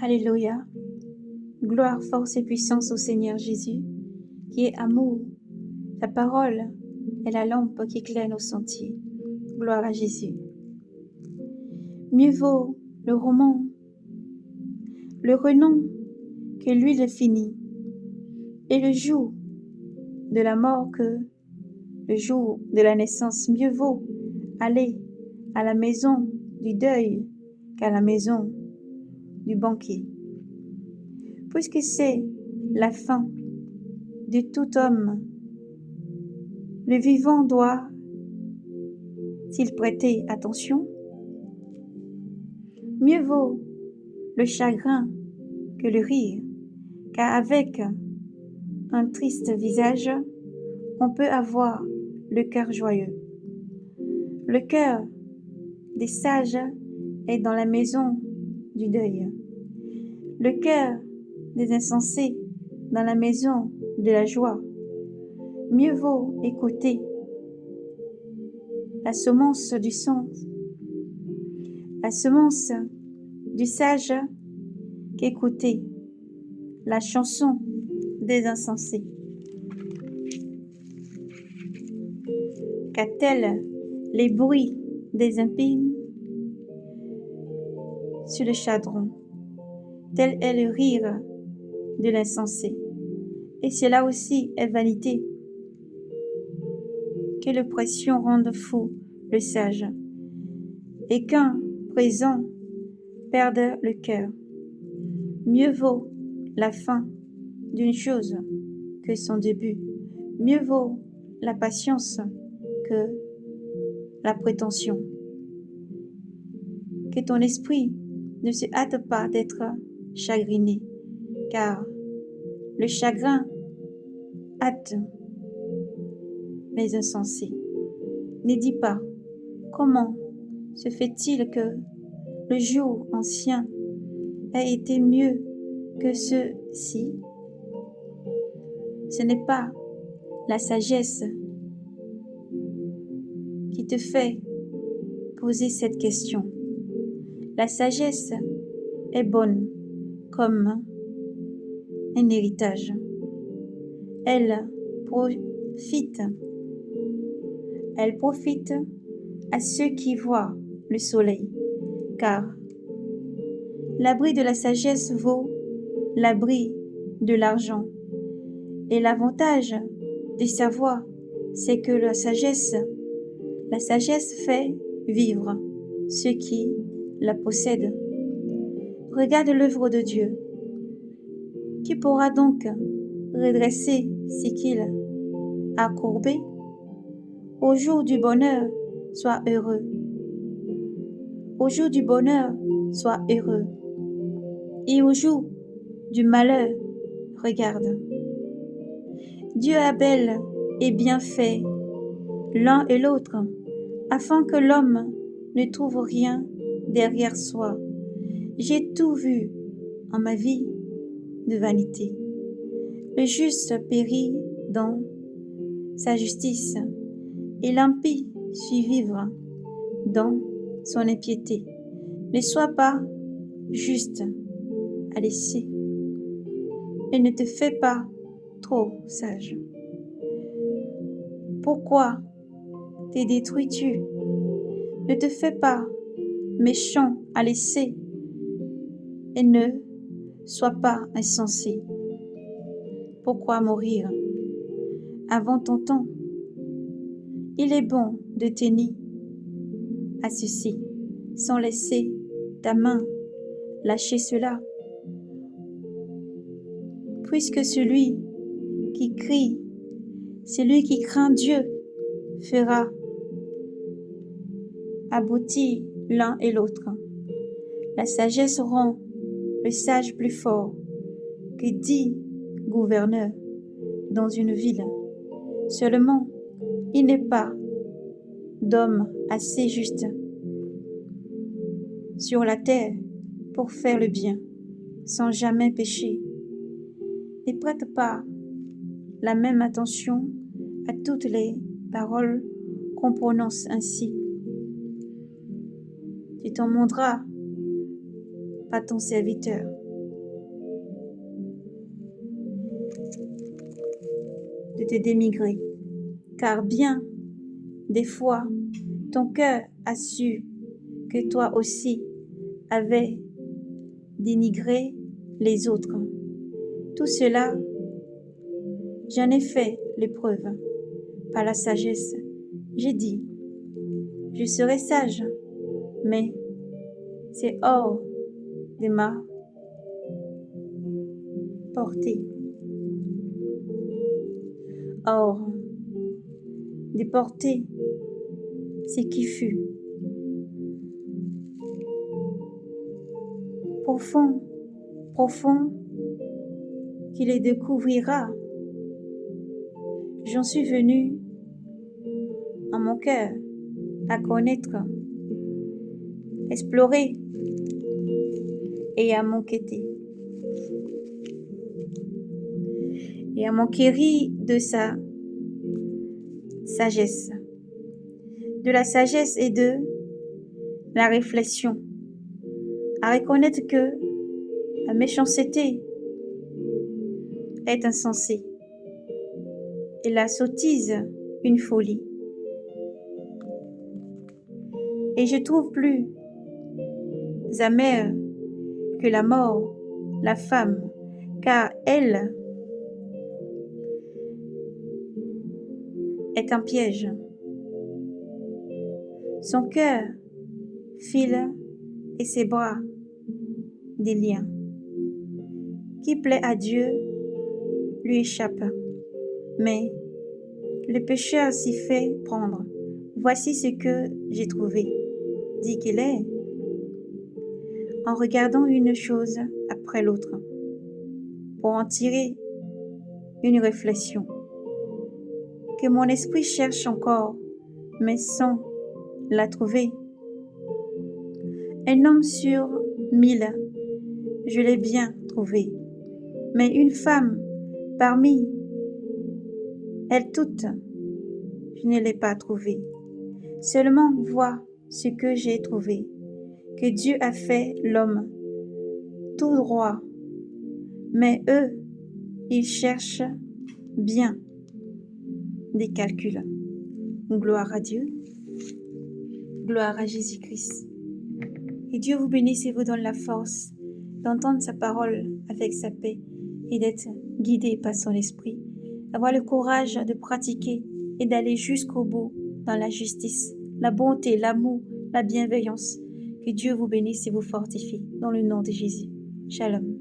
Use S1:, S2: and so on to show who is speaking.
S1: Alléluia. Gloire, force et puissance au Seigneur Jésus, qui est amour. Ta parole est la lampe qui éclaire nos sentiers. Gloire à Jésus. Mieux vaut le roman, le renom que l'huile finie, et le jour de la mort que le jour de la naissance. Mieux vaut aller à la maison du deuil qu'à la maison du banquet. Puisque c'est la fin de tout homme, le vivant doit, s'il prêtait attention, mieux vaut le chagrin que le rire, car avec un triste visage, on peut avoir le cœur joyeux. Le cœur des sages est dans la maison du deuil. Le cœur des insensés dans la maison de la joie. Mieux vaut écouter la semence du sens, la semence du sage qu'écouter la chanson des insensés. Qu'a-t-elle les bruits des impies sur le chadron, tel est le rire de l'insensé. Et cela aussi est vanité, que l'oppression rende fou le sage, et qu'un présent perde le cœur. Mieux vaut la fin d'une chose que son début. Mieux vaut la patience que la prétention. Que ton esprit ne se hâte pas d'être chagriné, car le chagrin hâte les insensés. Ne dis pas comment se fait-il que le jour ancien ait été mieux que ceux-ci. Ce n'est pas la sagesse qui te fait poser cette question. La sagesse est bonne comme un héritage. Elle profite à ceux qui voient le soleil, car l'abri de la sagesse vaut l'abri de l'argent. Et l'avantage de savoir, c'est que la sagesse fait vivre ceux qui la possèdent. Regarde l'œuvre de Dieu. Qui pourra donc redresser ce qu'il a courbé? Au jour du bonheur, sois heureux. Au jour du bonheur, sois heureux. Et au jour du malheur, regarde. Dieu a bel et bien fait l'un et l'autre, afin que l'homme ne trouve rien derrière soi. J'ai tout vu en ma vie de vanité. Le juste périt dans sa justice, et l'impie suit vivre dans son impiété. Ne sois pas juste à laisser, et ne te fais pas trop sage. Pourquoi te détruis-tu? Ne te fais pas méchant à laisser, et ne sois pas insensé. Pourquoi mourir avant ton temps? Il est bon de tenir à ceci, sans laisser ta main lâcher cela, puisque celui qui craint Dieu fera aboutir l'un et l'autre. La sagesse rend le sage plus fort que 10 gouverneurs dans une ville. Seulement, il n'est pas d'homme assez juste sur la terre pour faire le bien, sans jamais pécher. Ne prête pas la même attention à toutes les paroles qu'on prononce ainsi. Tu t'en montreras par ton serviteur. De te dénigrer, car bien des fois, ton cœur a su que toi aussi avais dénigré les autres. Tout cela, j'en ai fait l'épreuve par la sagesse. J'ai dit, je serai sage, mais c'est hors de ma portée, hors de portée ce qui fut. Profond, profond, qui les découvrira. J'en suis venu en mon cœur à connaître, explorer et à m'enquêter et à m'enquérir de sa sagesse, de la sagesse et de la réflexion, à reconnaître que la méchanceté est insensée et la sottise une folie. Et je trouve plus amère que la mort la femme, car elle est un piège. Son cœur file et ses bras des liens. Qui plaît à Dieu lui échappe, mais le pécheur s'y fait prendre. Voici ce que j'ai trouvé, dit qu'il est, en regardant une chose après l'autre, pour en tirer une réflexion, que mon esprit cherche encore, mais sans la trouver. Un homme sur 1000, je l'ai bien trouvé, mais une femme parmi elles toutes, je ne l'ai pas trouvée. Seulement vois ce que j'ai trouvé, que Dieu a fait l'homme tout droit, mais eux, ils cherchent bien des calculs. Gloire à Dieu, gloire à Jésus-Christ. Et Dieu vous bénisse et vous donne la force d'entendre sa parole avec sa paix et d'être guidé par son esprit, d'avoir le courage de pratiquer et d'aller jusqu'au bout dans la justice, la bonté, l'amour, la bienveillance. Que Dieu vous bénisse et vous fortifie dans le nom de Jésus. Shalom.